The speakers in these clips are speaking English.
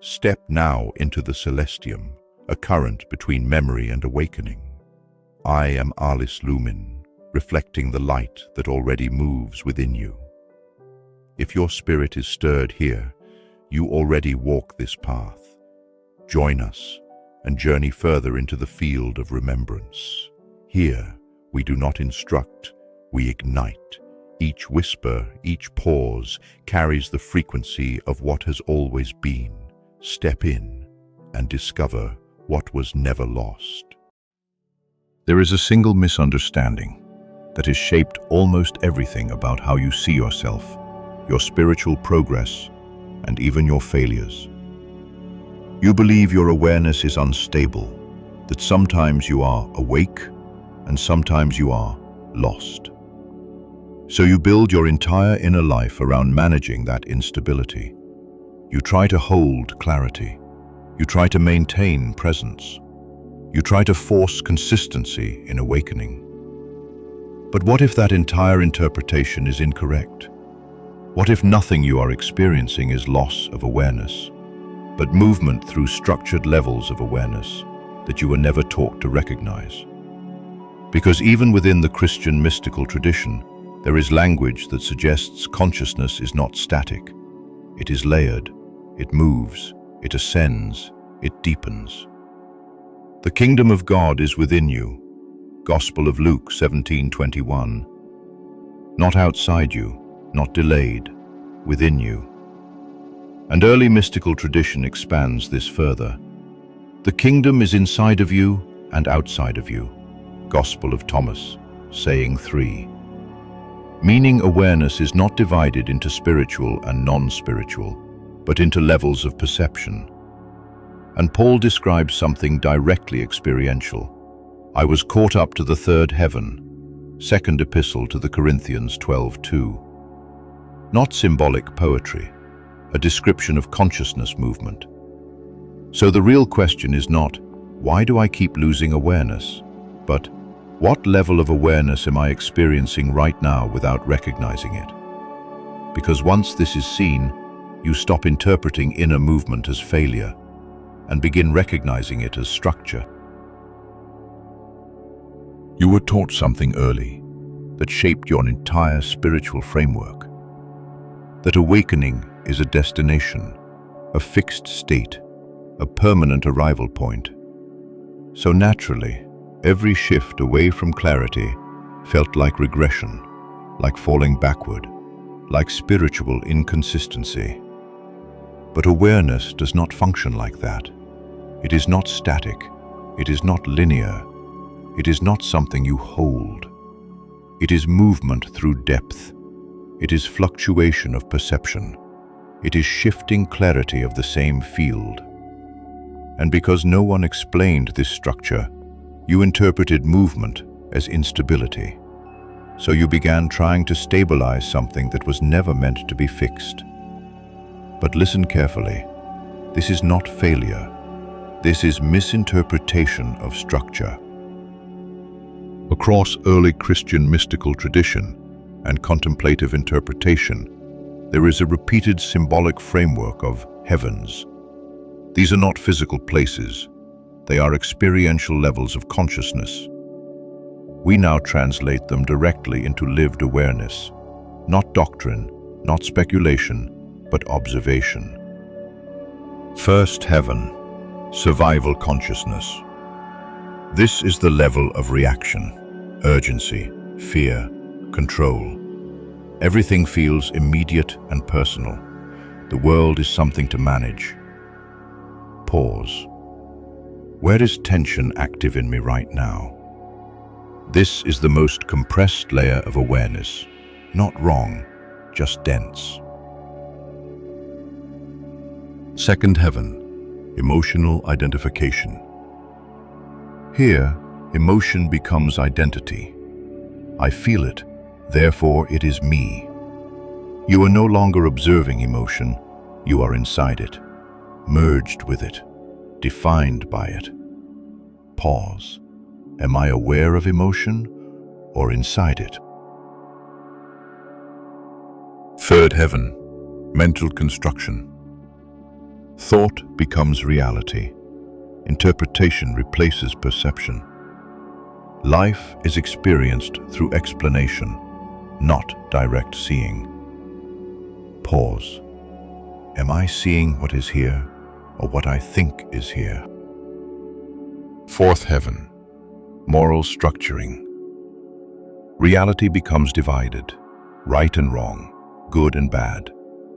Step now into the Celestium, a current between memory and awakening. I am Ahlis Lumin, reflecting the light that already moves within you. If your spirit is stirred here, you already walk this path. Join us and journey further into the field of remembrance. Here, we do not instruct, we ignite. Each whisper, each pause carries the frequency of what has always been. Step in and discover what was never lost. There is a single misunderstanding that has shaped almost everything about how you see yourself, your spiritual progress, and even your failures. You believe your awareness is unstable, that sometimes you are awake and sometimes you are lost. So you build your entire inner life around managing that instability. You try to hold clarity. You try to maintain presence. You try to force consistency in awakening. But what if that entire interpretation is incorrect? What if nothing you are experiencing is loss of awareness, but movement through structured levels of awareness that you were never taught to recognize? Because even within the Christian mystical tradition, there is language that suggests consciousness is not static. It is layered, it moves, it ascends, it deepens. The kingdom of God is within you. Gospel of Luke 17:21. Not outside you, not delayed, within you. And early mystical tradition expands this further. The kingdom is inside of you and outside of you. Gospel of Thomas, saying 3. Meaning awareness is not divided into spiritual and non-spiritual, but into levels of perception. And Paul describes something directly experiential. I was caught up to the third heaven. Second Epistle to the Corinthians 12:2. Not symbolic poetry, a description of consciousness movement. So the real question is not, why do I keep losing awareness? But, what level of awareness am I experiencing right now without recognizing it? Because once this is seen, you stop interpreting inner movement as failure and begin recognizing it as structure. You were taught something early that shaped your entire spiritual framework. That awakening is a destination, a fixed state, a permanent arrival point. So naturally, every shift away from clarity felt like regression, like falling backward, like spiritual inconsistency. But awareness does not function like that. It is not static. It is not linear. It is not something you hold. It is movement through depth. It is fluctuation of perception. It is shifting clarity of the same field. And because no one explained this structure, you interpreted movement as instability. So you began trying to stabilize something that was never meant to be fixed. But listen carefully. This is not failure. This is misinterpretation of structure. Across early Christian mystical tradition and contemplative interpretation, there is a repeated symbolic framework of heavens. These are not physical places. They are experiential levels of consciousness. We now translate them directly into lived awareness, not doctrine, not speculation, but observation. First heaven, survival consciousness. This is the level of reaction, urgency, fear, control. Everything feels immediate and personal. The world is something to manage. Pause. Where is tension active in me right now? This is the most compressed layer of awareness. Not wrong, just dense. Second heaven, emotional identification. Here, emotion becomes identity. I feel it, therefore it is me. You are no longer observing emotion, you are inside it, merged with it, defined by it. Pause. Am I aware of emotion or inside it? Third heaven, mental construction. Thought becomes reality. Interpretation replaces perception. Life is experienced through explanation, not direct seeing. Pause. Am I seeing what is here, or what I think is here? Fourth heaven. Moral structuring. Reality becomes divided, right and wrong, good and bad,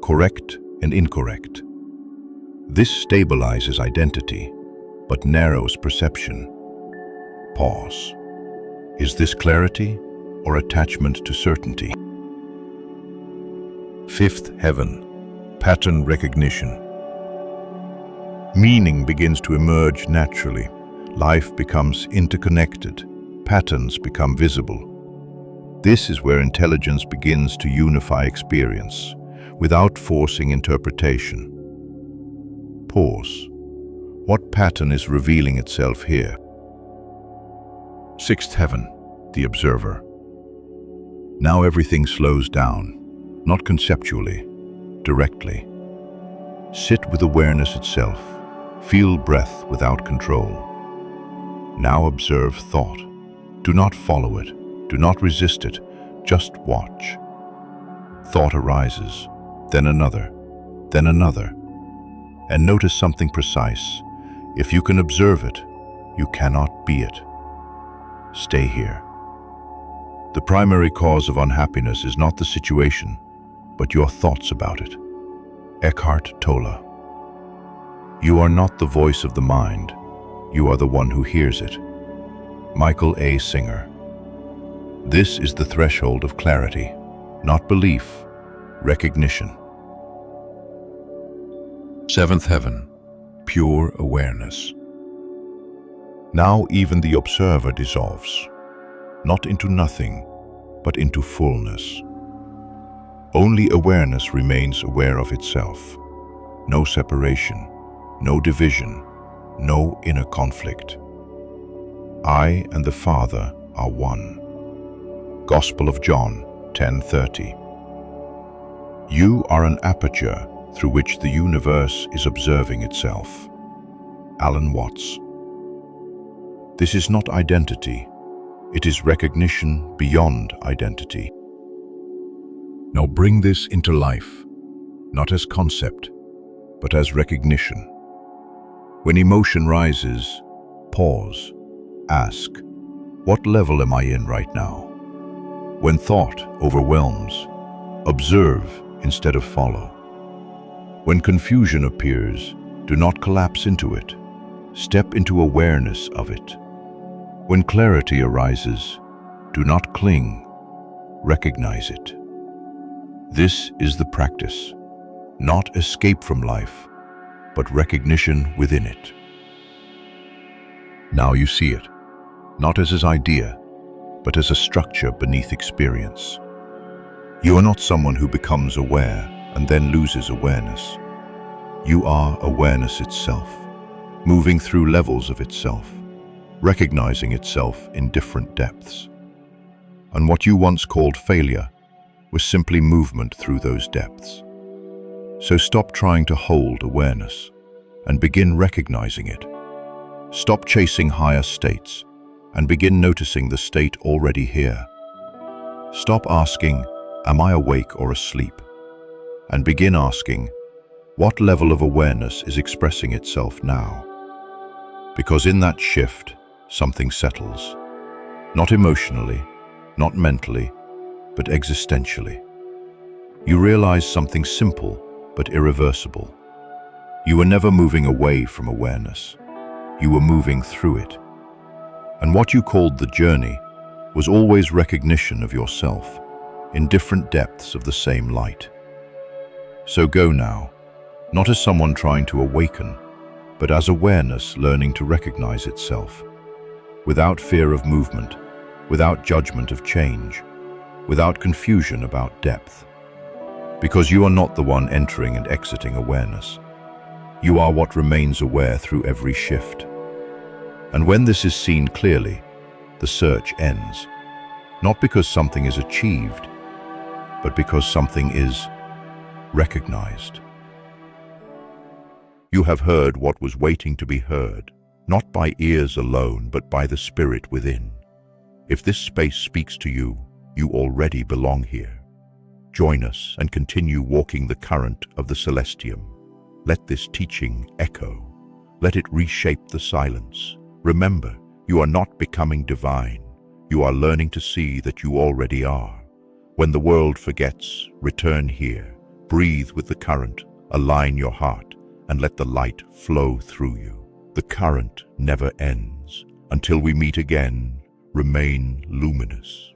correct and incorrect. This stabilizes identity, but narrows perception. Pause. Is this clarity or attachment to certainty? Fifth heaven. Pattern recognition. Meaning begins to emerge naturally. Life becomes interconnected. Patterns become visible. This is where intelligence begins to unify experience, without forcing interpretation. Pause. What pattern is revealing itself here? Sixth heaven, the observer. Now everything slows down, not conceptually, directly. Sit with awareness itself. Feel breath without control. Now observe thought. Do not follow it. Do not resist it. Just watch. Thought arises, then another, and notice something precise. If you can observe it, you cannot be it. Stay here. The primary cause of unhappiness is not the situation, but your thoughts about it. Eckhart Tolle. You are not the voice of the mind. You are the one who hears it. Michael A. Singer. This is the threshold of clarity, not belief, recognition. Seventh heaven, pure awareness. Now even the observer dissolves, not into nothing, but into fullness. Only awareness remains aware of itself. No separation, no division, no inner conflict. I and the Father are one. Gospel of John 10:30. You are an aperture through which the universe is observing itself. Alan Watts. This is not identity. It is recognition beyond identity. Now bring this into life, not as concept, but as recognition. When emotion rises, pause, ask, what level am I in right now? When thought overwhelms, observe instead of follow. When confusion appears, do not collapse into it. Step into awareness of it. When clarity arises, do not cling, recognize it. This is the practice, not escape from life, but recognition within it. Now you see it, not as an idea, but as a structure beneath experience. You are not someone who becomes aware and then loses awareness. You are awareness itself, moving through levels of itself, recognizing itself in different depths. And what you once called failure was simply movement through those depths. So stop trying to hold awareness and begin recognizing it. Stop chasing higher states and begin noticing the state already here. Stop asking, am I awake or asleep? And begin asking, what level of awareness is expressing itself now? Because in that shift, something settles. Not emotionally, not mentally, but existentially. You realize something simple but irreversible. You were never moving away from awareness. You were moving through it. And what you called the journey was always recognition of yourself in different depths of the same light. So go now, not as someone trying to awaken, but as awareness learning to recognize itself, without fear of movement, without judgment of change, without confusion about depth. Because you are not the one entering and exiting awareness. You are what remains aware through every shift. And when this is seen clearly, the search ends, not because something is achieved, but because something is recognized. You have heard what was waiting to be heard, not by ears alone, but by the Spirit within. If this space speaks to you, you already belong here. Join us and continue walking the current of the Celestium. Let this teaching echo. Let it reshape the silence. Remember, you are not becoming divine. You are learning to see that you already are. When the world forgets, return here. Breathe with the current, align your heart, and let the light flow through you. The current never ends. Until we meet again, remain luminous.